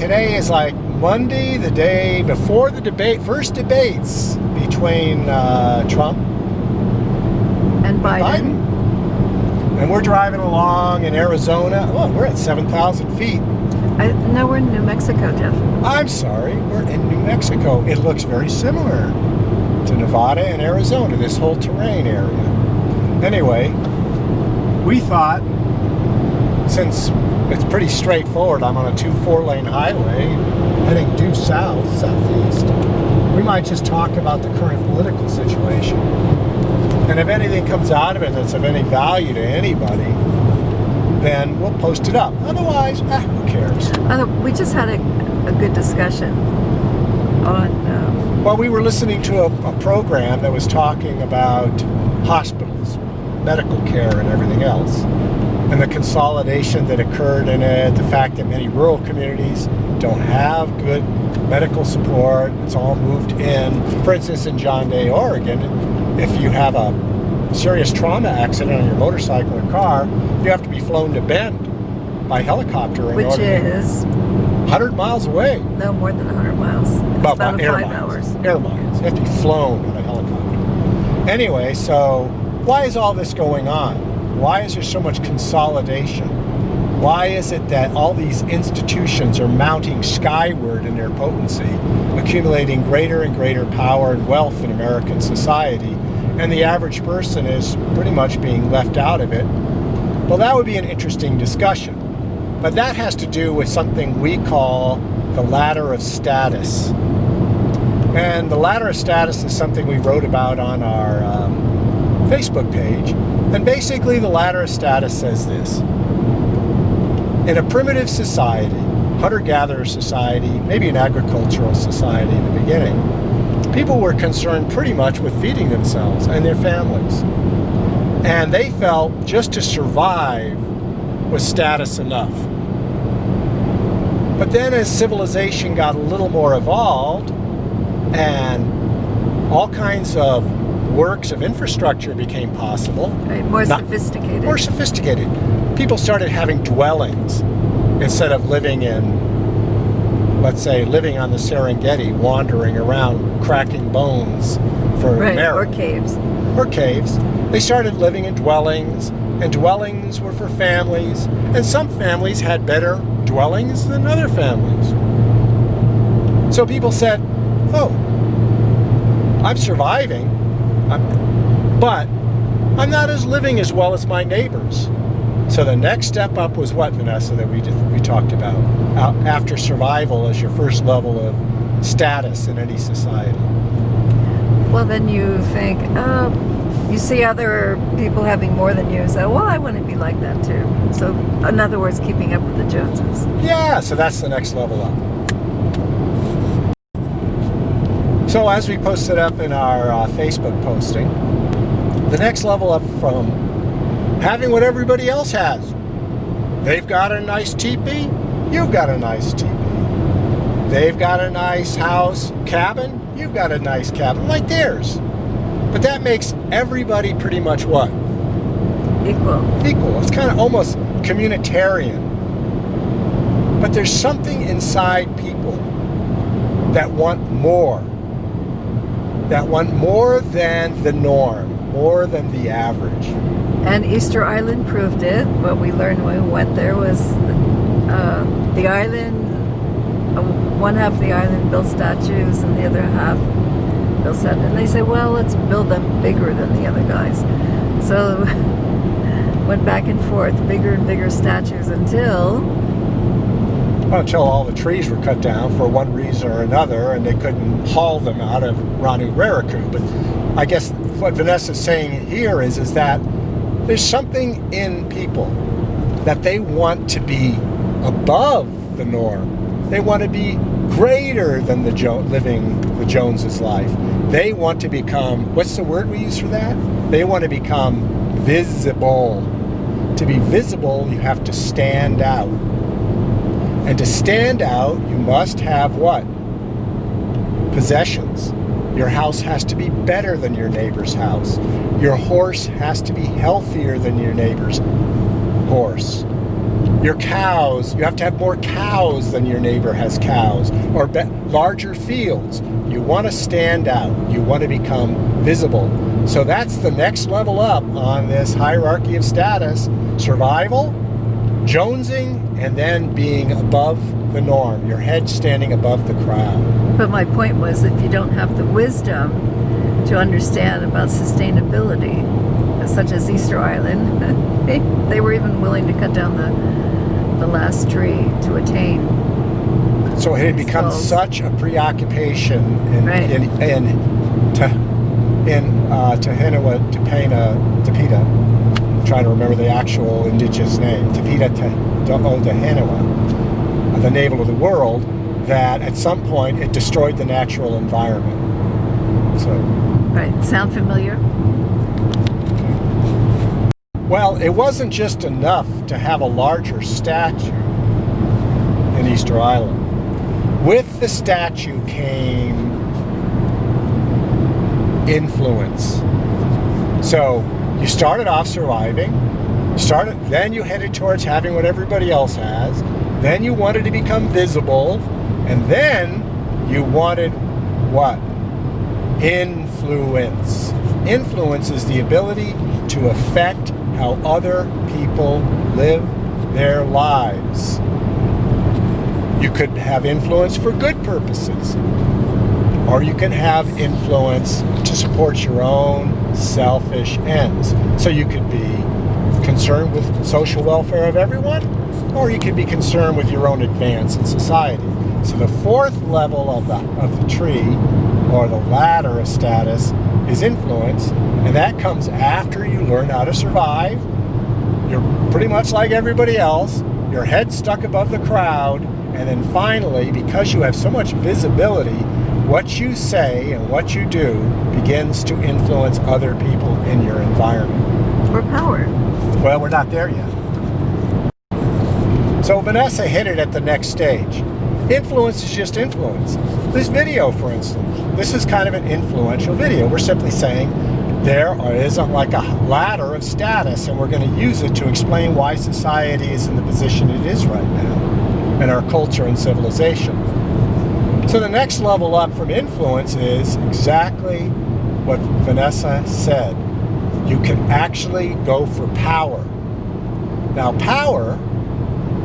today is like Monday, the day before the first debates between Trump and Biden. And we're driving along in Arizona. Oh, we're at 7,000 feet. No, we're in New Mexico, Jeff. I'm sorry, we're in New Mexico. It looks very similar to Nevada and Arizona, this whole terrain area. Anyway, we thought, since it's pretty straightforward, I'm on a 4-lane highway heading due southeast, we might just talk about the current political situation. And if anything comes out of it that's of any value to anybody, then we'll post it up. Otherwise, who cares? We just had a good discussion on... Well, we were listening to a program that was talking about hospitals, medical care, and everything else, and the consolidation that occurred in it, the fact that many rural communities don't have good medical support. It's all moved in. For instance, in John Day, Oregon, if you have a serious trauma accident on your motorcycle or car, you have to be flown to Bend by helicopter. Which is 100 miles away. No, more than 100 miles. It's about 5 hours. Air miles. You have to be flown on a helicopter. Anyway, so why is all this going on? Why is there so much consolidation? Why is it that all these institutions are mounting skyward in their potency, accumulating greater and greater power and wealth in American society, and the average person is pretty much being left out of it? Well, that would be an interesting discussion. But that has to do with something we call the ladder of status. And the ladder of status is something we wrote about on our Facebook page. And basically the ladder of status says this. In a primitive society, hunter-gatherer society, maybe an agricultural society in the beginning, people were concerned pretty much with feeding themselves and their families. And they felt just to survive was status enough. But then as civilization got a little more evolved and all kinds of works of infrastructure became possible. Right, more sophisticated. More sophisticated. People started having dwellings instead of living in, let's say, living on the Serengeti, wandering around cracking bones for marrow. Or caves. Or caves. They started living in dwellings, and dwellings were for families, and some families had better dwellings than other families. So people said, oh, I'm surviving, but I'm not living as well as my neighbors. So the next step up was what, Vanessa, that we talked about? After survival as your first level of status in any society. Well, then you think, you see other people having more than you, so, well, I want to be like that too. So, in other words, keeping up with the Joneses. Yeah, so that's the next level up. So as we posted up in our Facebook posting, the next level up from having what everybody else has. They've got a nice teepee, you've got a nice teepee. They've got a nice house, cabin, you've got a nice cabin, like theirs. But that makes everybody pretty much what? Equal. It's kind of almost communitarian. But there's something inside people that want more. That want more than the norm, more than the average. And Easter Island proved it. What we learned when we went there was the island, one half of the island built statues and the other half built statues. And they say, well, let's build them bigger than the other guys. So went back and forth, bigger and bigger statues until all the trees were cut down for one reason or another, and they couldn't haul them out of Ranu Rariku. But I guess what Vanessa's saying here is that there's something in people that they want to be above the norm. They want to be greater than living the Joneses' life. They want to become, what's the word we use for that? They want to become visible. To be visible, you have to stand out. And to stand out, you must have what? Possessions. Your house has to be better than your neighbor's house. Your horse has to be healthier than your neighbor's horse. Your cows, you have to have more cows than your neighbor has cows, or larger fields. You want to stand out. You want to become visible. So that's the next level up on this hierarchy of status: survival, jonesing, and then being above the norm. Your head standing above the crowd. But my point was, if you don't have the wisdom to understand about sustainability, such as Easter Island, they were even willing to cut down the last tree to attain. So it had become such a preoccupation in Tepita. I'm trying to remember the actual indigenous name, Tepita Tehenua, the navel of the world, that at some point it destroyed the natural environment. So. Right. Sound familiar? Well, it wasn't just enough to have a larger statue in Easter Island. With the statue came influence. So you started off surviving, then you headed towards having what everybody else has, then you wanted to become visible, and then you wanted what? Influence. Influence is the ability to affect how other people live their lives. You could have influence for good purposes, or you can have influence to support your own selfish ends. So you could be concerned with social welfare of everyone, or you could be concerned with your own advance in society. So the fourth level of the tree, or the ladder of status, is influence, and that comes after you learn how to survive. You're pretty much like everybody else, your head stuck above the crowd, and then finally, because you have so much visibility, what you say and what you do begins to influence other people in your environment. Or power. Well, we're not there yet. So Vanessa hit it at the next stage. Influence is just influence. This video, for instance, this is kind of an influential video. We're simply saying there isn't like a ladder of status, and we're going to use it to explain why society is in the position it is right now, and our culture and civilization. So the next level up from influence is exactly what Vanessa said. You can actually go for power. Now, power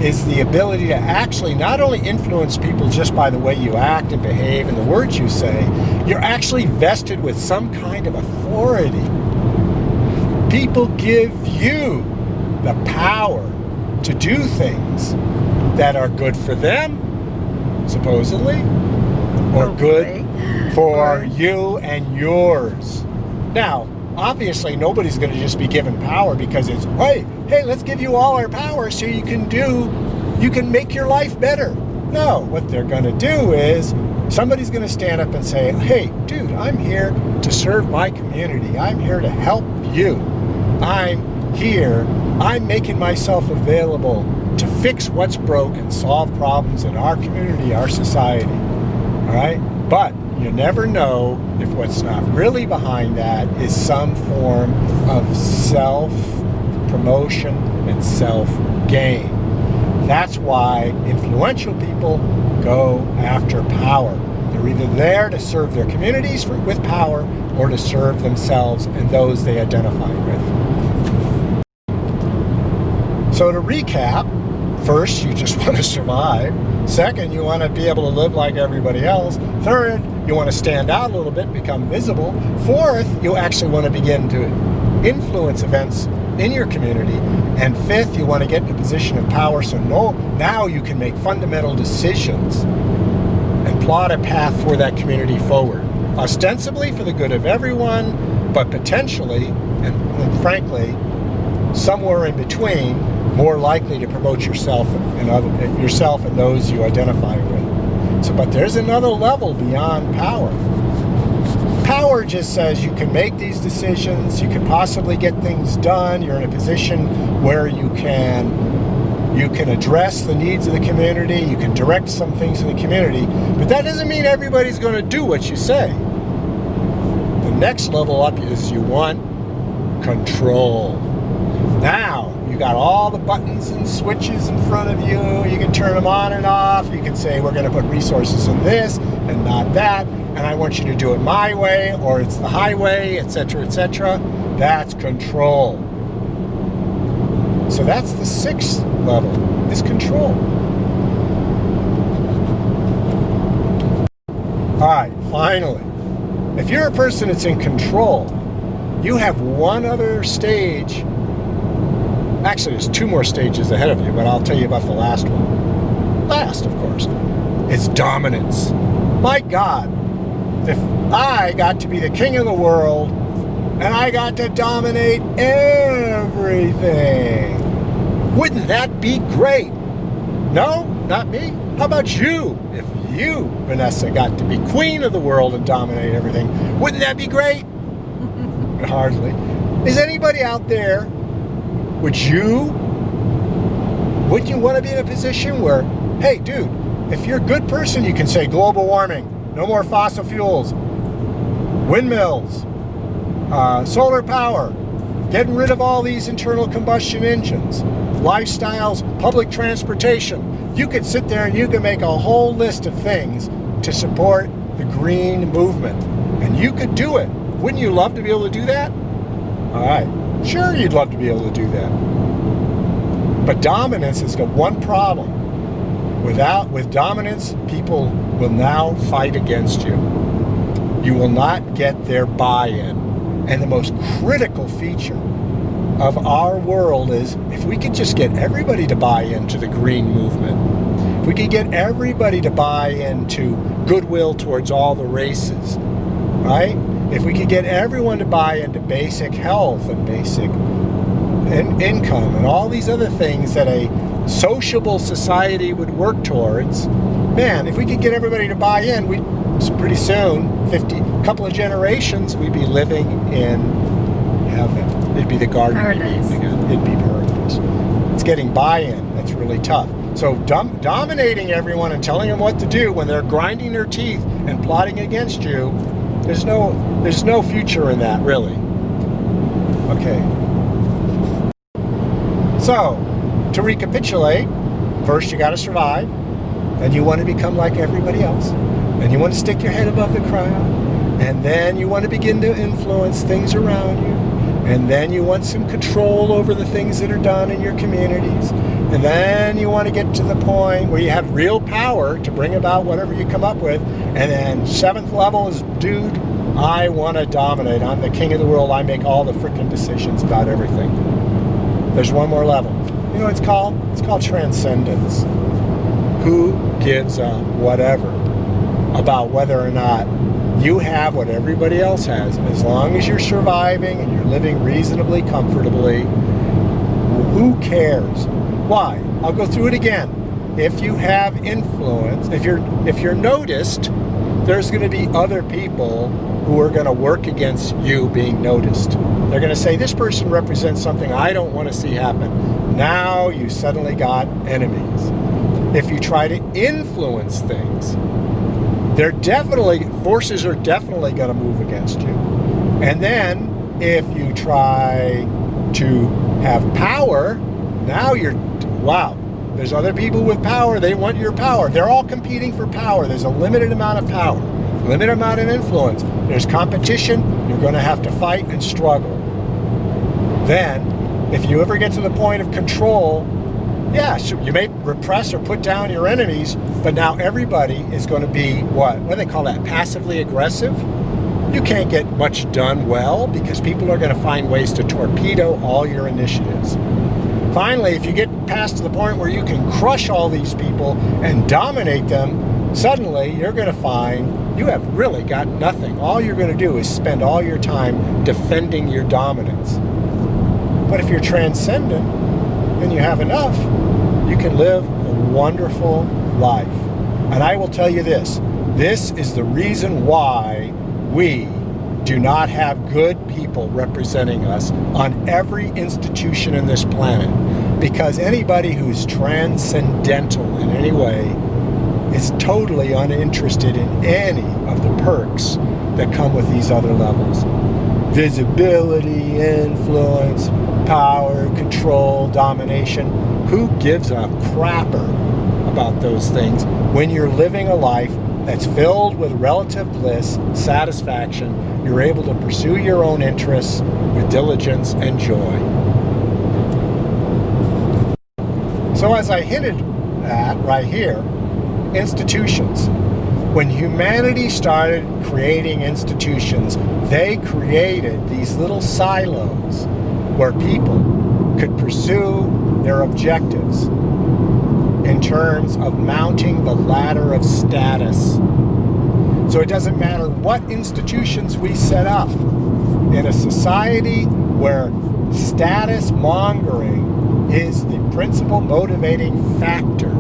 is the ability to actually not only influence people just by the way you act and behave and the words you say, you're actually vested with some kind of authority. People give you the power to do things that are good for them, supposedly, or good for you and yours. Now, obviously, nobody's going to just be given power because it's, hey, let's give you all our power so you can make your life better. No, what they're going to do is somebody's going to stand up and say, hey, dude, I'm here to serve my community. I'm here to help you. I'm making myself available to fix what's broken, solve problems in our community, our society. All right? But you never know if what's not really behind that is some form of self-promotion and self-gain. That's why influential people go after power. They're either there to serve their communities with power or to serve themselves and those they identify with. So to recap, first, you just want to survive. Second, you want to be able to live like everybody else. Third, you want to stand out a little bit, become visible. Fourth, you actually want to begin to influence events in your community. And fifth, you want to get in a position of power so now you can make fundamental decisions and plot a path for that community forward. Ostensibly for the good of everyone, but potentially, and frankly, somewhere in between, more likely to promote yourself and those you identify with. So, but there's another level beyond power. Power just says you can make these decisions, you can possibly get things done, you're in a position where you can address the needs of the community, you can direct some things in the community, but that doesn't mean everybody's going to do what you say. The next level up is you want control. Now, you You got all the buttons and switches in front of you. You can turn them on and off. You can say, we're going to put resources in this and not that, and I want you to do it my way, or it's the highway, etc., etc. That's control. So that's the 6th level, is control. All right, finally, if you're a person that's in control, you have one other stage. Actually, there's 2 more stages ahead of you, but I'll tell you about the last one. Last, of course, it's dominance. My God, if I got to be the king of the world and I got to dominate everything, wouldn't that be great? No, not me. How about you? If you, Vanessa, got to be queen of the world and dominate everything, wouldn't that be great? Hardly. Is anybody out there, wouldn't you want to be in a position where, hey, dude, if you're a good person, you can say global warming, no more fossil fuels, windmills, solar power, getting rid of all these internal combustion engines, lifestyles, public transportation. You could sit there and you could make a whole list of things to support the green movement. And you could do it. Wouldn't you love to be able to do that? All right. Sure, you'd love to be able to do that. But dominance has got one problem. With dominance, people will now fight against you. You will not get their buy-in. And the most critical feature of our world is if we could just get everybody to buy into the green movement, if we could get everybody to buy into goodwill towards all the races, right? If we could get everyone to buy into basic health and basic income and all these other things that a sociable society would work towards, man, if we could get everybody to buy in, pretty soon, couple of generations, we'd be living in heaven. It'd be the Garden of Eden again. It'd be paradise. It's getting buy-in that's really tough. So dominating everyone and telling them what to do when they're grinding their teeth and plotting against you, there's no future in that, really. Okay. So, to recapitulate, first you got to survive, and you want to become like everybody else, and you want to stick your head above the crowd, and then you want to begin to influence things around you, and then you want some control over the things that are done in your communities, and then you want to get to the point where you have real power to bring about whatever you come up with, and then 7th level is, dude, I want to dominate. I'm the king of the world. I make all the freaking decisions about everything. There's one more level. You know what it's called? It's called transcendence. Who gives a whatever about whether or not you have what everybody else has? As long as you're surviving and you're living reasonably comfortably, who cares? Why? I'll go through it again. If you have influence, if you're noticed, there's going to be other people who are going to work against you being noticed. They're going to say, this person represents something I don't want to see happen. Now you suddenly got enemies. If you try to influence things, forces are definitely going to move against you. And then if you try to have power, now there's other people with power. They want your power. They're all competing for power. There's a limited amount of power, limited amount of influence. There's competition. You're going to have to fight and struggle. Then, if you ever get to the point of control, so you may repress or put down your enemies, but now everybody is going to be, what do they call that, passively aggressive? You can't get much done well because people are going to find ways to torpedo all your initiatives. Finally, if you get past to the point where you can crush all these people and dominate them, suddenly you're going to find you have really got nothing. All you're going to do is spend all your time defending your dominance. But if you're transcendent and you have enough, you can live a wonderful life. And I will tell you this is the reason why we do not have good people representing us on every institution in this planet. Because anybody who's transcendental in any way is totally uninterested in any of the perks that come with these other levels. visibility, influence, power, control, domination. Who gives a crapper about those things when you're living a life that's filled with relative bliss, satisfaction? You're able to pursue your own interests with diligence and joy. So as I hinted at right here, institutions. When humanity started creating institutions, they created these little silos where people could pursue their objectives in terms of mounting the ladder of status. So it doesn't matter what institutions we set up in a society where status mongering is the principal motivating factor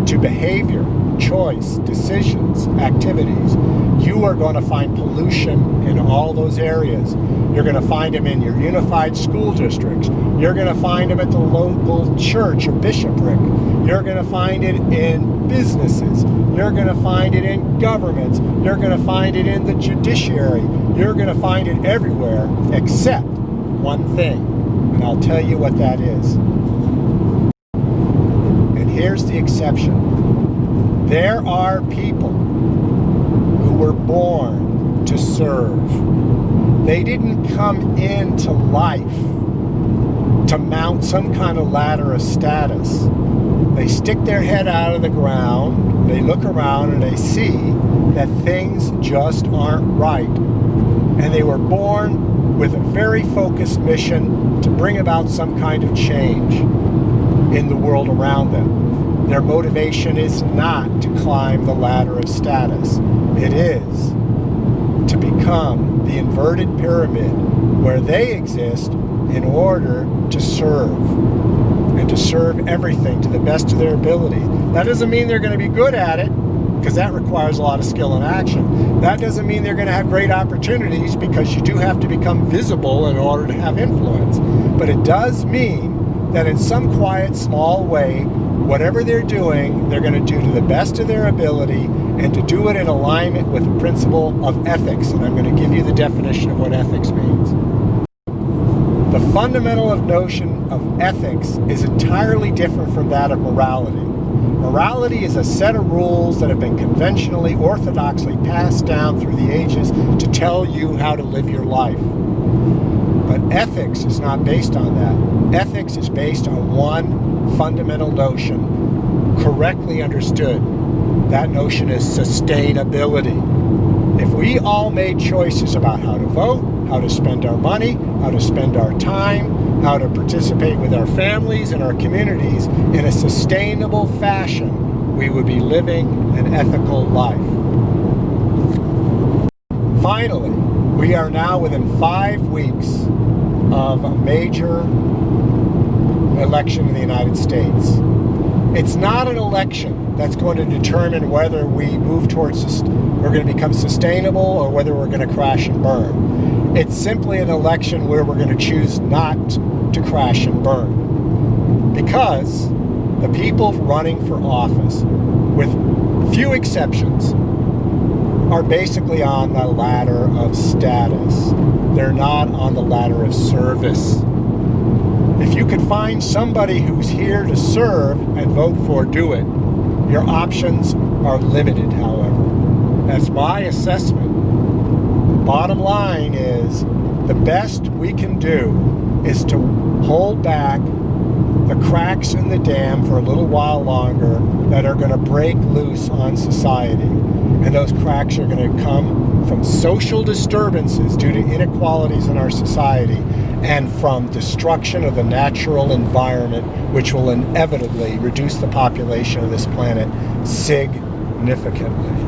to behavior, choice, decisions, activities. You are going to find pollution in all those areas. You're going to find them in your unified school districts. You're going to find them at the local church or bishopric. You're going to find it in businesses. You're going to find it in governments. You're going to find it in the judiciary. You're going to find it everywhere except one thing, and I'll tell you what that is. And here's the exception. There are people who were born to serve. They didn't come into life to mount some kind of ladder of status. They stick their head out of the ground, they look around, and they see that things just aren't right. And they were born with a very focused mission to bring about some kind of change in the world around them. Their motivation is not to climb the ladder of status. It is to become the inverted pyramid where they exist in order to serve, and to serve everything to the best of their ability. That doesn't mean they're going to be good at it, because that requires a lot of skill and action. That doesn't mean they're going to have great opportunities, because you do have to become visible in order to have influence. But it does mean that in some quiet, small way, whatever they're doing, they're going to do to the best of their ability, and to do it in alignment with the principle of ethics. And I'm going to give you the definition of what ethics means. The fundamental notion of ethics is entirely different from that of morality. Morality is a set of rules that have been conventionally, orthodoxly passed down through the ages to tell you how to live your life. But ethics is not based on that. Ethics is based on one fundamental notion, correctly understood. That notion is sustainability. If we all made choices about how to vote, how to spend our money, how to spend our time, how to participate with our families and our communities in a sustainable fashion, we would be living an ethical life. Finally, we are now within 5 weeks of a major election in the United States. It's not an election that's going to determine whether we move towards, we're going to become sustainable, or whether we're going to crash and burn. It's simply an election where we're going to choose not to crash and burn. Because the people running for office, with few exceptions, are basically on the ladder of status. They're not on the ladder of service. If you could find somebody who's here to serve and vote for, do it. Your options are limited, however. That's my assessment. Bottom line is, the best we can do is to hold back the cracks in the dam for a little while longer that are going to break loose on society. And those cracks are going to come from social disturbances due to inequalities in our society, and from destruction of the natural environment, which will inevitably reduce the population of this planet significantly.